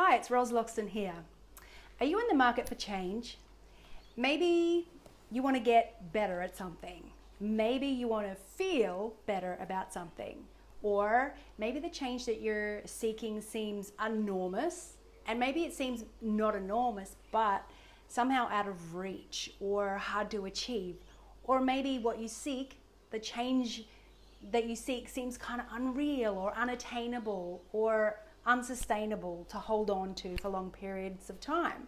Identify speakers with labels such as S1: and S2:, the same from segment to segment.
S1: Hi, it's Ros Loxton here. Are you in the market for change? Maybe you want to get better at something. Maybe you want to feel better about something. Or maybe the change that you're seeking seems enormous, and maybe it seems not enormous, but somehow out of reach or hard to achieve. Or maybe what you seek, the change that you seek, seems kind of unreal or unattainable or unsustainable to hold on to for long periods of time.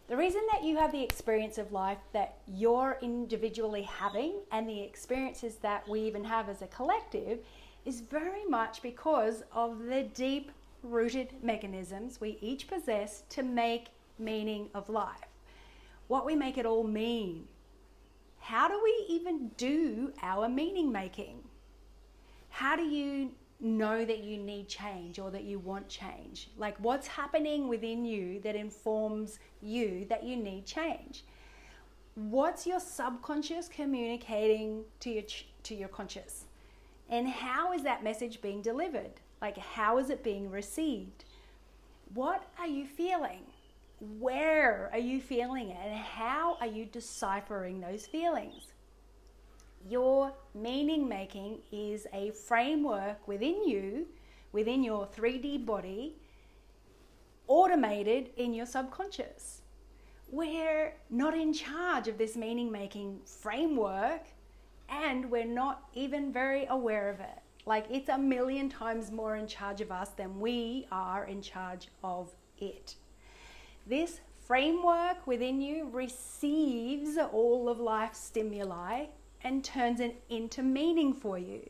S1: The reason that you have the experience of life that you're individually having and the experiences that we even have as a collective is very much because of the deep-rooted mechanisms we each possess to make meaning of life. What we make it all mean. How do we even do our meaning making? How do you know that you need change or that you want change? Like, what's happening within you that informs you that you need change? What's your subconscious communicating to your conscious? And how is that message being delivered? Like, how is it being received? What are you feeling? Where are you feeling it? And how are you deciphering those feelings? Your meaning making is a framework within you, within your 3D body, automated in your subconscious. We're not in charge of this meaning making framework, and we're not even very aware of it. Like, it's a million times more in charge of us than we are in charge of it. This framework within you receives all of life's stimuli and turns it into meaning for you.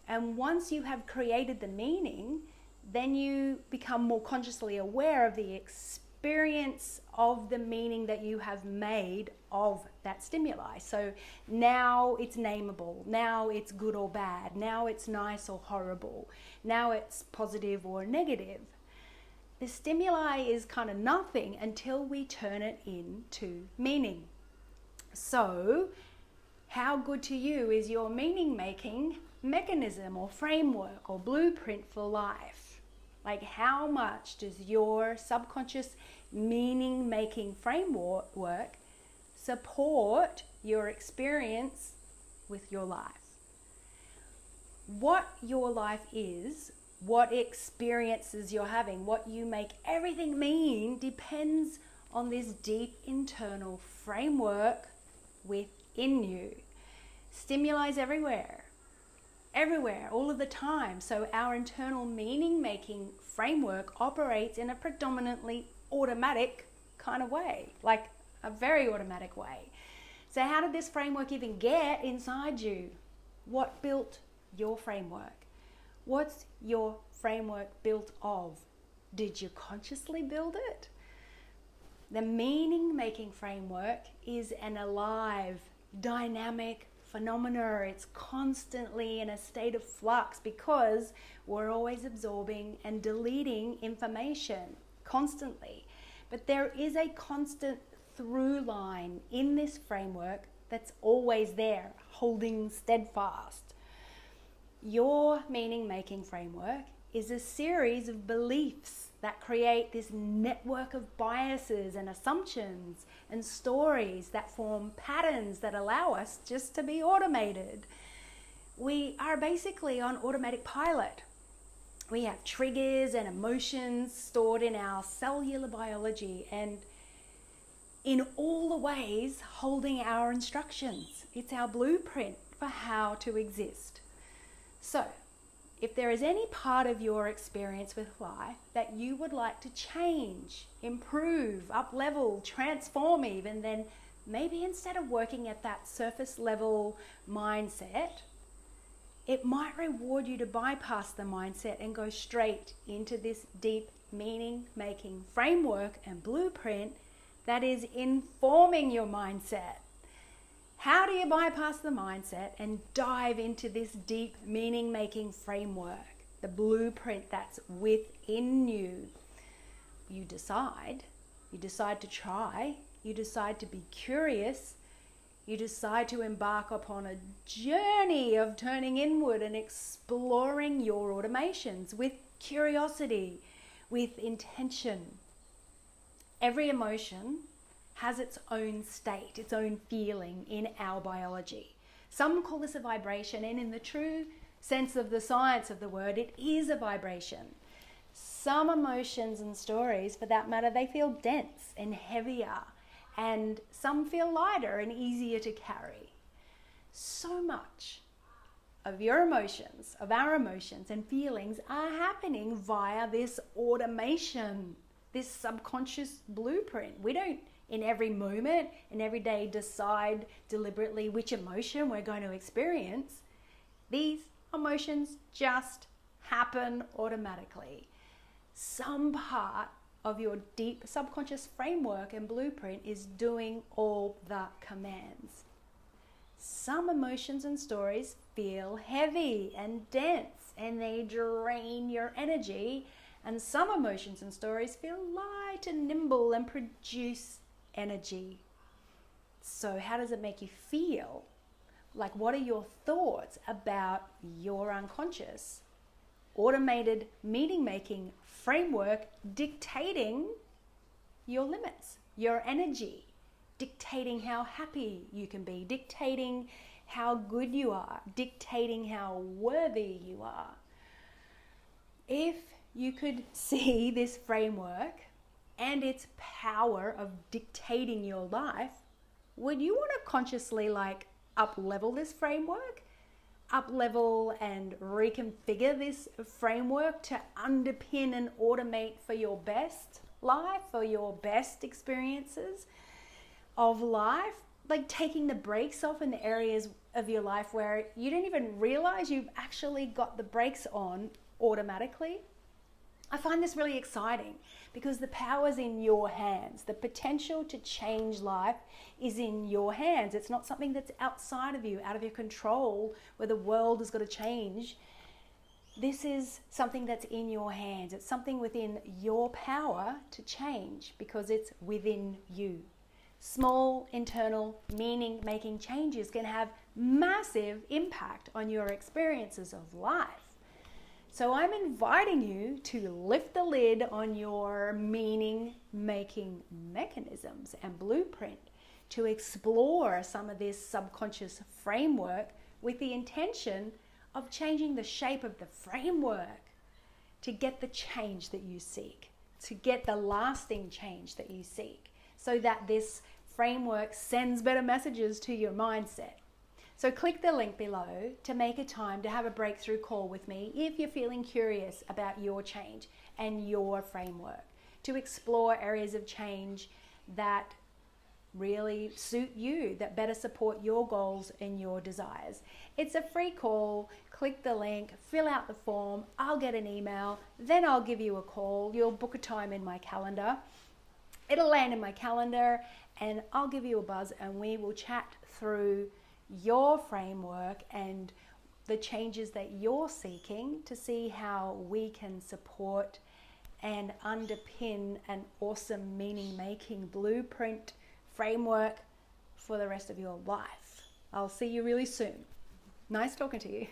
S1: And once you have created the meaning, then you become more consciously aware of the experience of the meaning that you have made of that stimuli. So now it's nameable, now it's good or bad, now it's nice or horrible, now it's positive or negative. The stimuli is kind of nothing until we turn it into meaning. So how good to you is your meaning making mechanism or framework or blueprint for life? Like, how much does your subconscious meaning making framework support your experience with your life? What your life is, what experiences you're having, what you make everything mean depends on this deep internal framework within you. Stimuli is everywhere, all of the time. So our internal meaning making framework operates in a predominantly automatic kind of way, like a very automatic way. So how did this framework even get inside you? What built your framework? What's your framework built of? Did you consciously build it? The meaning-making framework is an alive, dynamic phenomena. It's constantly in a state of flux because we're always absorbing and deleting information constantly. But there is a constant through line in this framework that's always there, holding steadfast. Your meaning-making framework is a series of beliefs that create this network of biases and assumptions and stories that form patterns that allow us just to be automated. We are basically on automatic pilot. We have triggers and emotions stored in our cellular biology and in all the ways holding our instructions. It's our blueprint for how to exist. So, if there is any part of your experience with life that you would like to change, improve, up-level, transform even, then maybe instead of working at that surface level mindset, it might reward you to bypass the mindset and go straight into this deep meaning-making framework and blueprint that is informing your mindset. How do you bypass the mindset and dive into this deep meaning-making framework, the blueprint that's within you? You decide to try, you decide to be curious, you decide to embark upon a journey of turning inward and exploring your automations with curiosity, with intention. Every emotion has its own state, its own feeling in our biology. Some call this a vibration, and in the true sense of the science of the word, it is a vibration. Some emotions and stories, for that matter, they feel dense and heavier, and some feel lighter and easier to carry. So much of your emotions, of our emotions and feelings are happening via this automation, this subconscious blueprint. We don't, in every moment, in every day, decide deliberately which emotion we're going to experience. These emotions just happen automatically. Some part of your deep subconscious framework and blueprint is doing all the commands. Some emotions and stories feel heavy and dense and they drain your energy, and some emotions and stories feel light and nimble and produce energy. So how does it make you feel? Like, what are your thoughts about your unconscious automated meaning making framework dictating your limits, your energy, dictating how happy you can be, dictating how good you are, dictating how worthy you are? If you could see this framework and its power of dictating your life, would you want to consciously up-level this framework? Up-level and reconfigure this framework to underpin and automate for your best life, for your best experiences of life? Like taking the brakes off in the areas of your life where you don't even realize you've actually got the brakes on automatically. I find this really exciting because the power's in your hands. The potential to change life is in your hands. It's not something that's outside of you, out of your control, where the world has got to change. This is something that's in your hands. It's something within your power to change because it's within you. Small internal meaning-making changes can have massive impact on your experiences of life. So I'm inviting you to lift the lid on your meaning-making mechanisms and blueprint, to explore some of this subconscious framework with the intention of changing the shape of the framework to get the change that you seek, to get the lasting change that you seek, so that this framework sends better messages to your mindset. So click the link below to make a time to have a breakthrough call with me if you're feeling curious about your change and your framework, to explore areas of change that really suit you, that better support your goals and your desires. It's a free call. Click the link, fill out the form, I'll get an email, then I'll give you a call. You'll book a time in my calendar. It'll land in my calendar and I'll give you a buzz and we will chat through your framework and the changes that you're seeking to see how we can support and underpin an awesome meaning-making blueprint framework for the rest of your life. I'll see you really soon. Nice talking to you.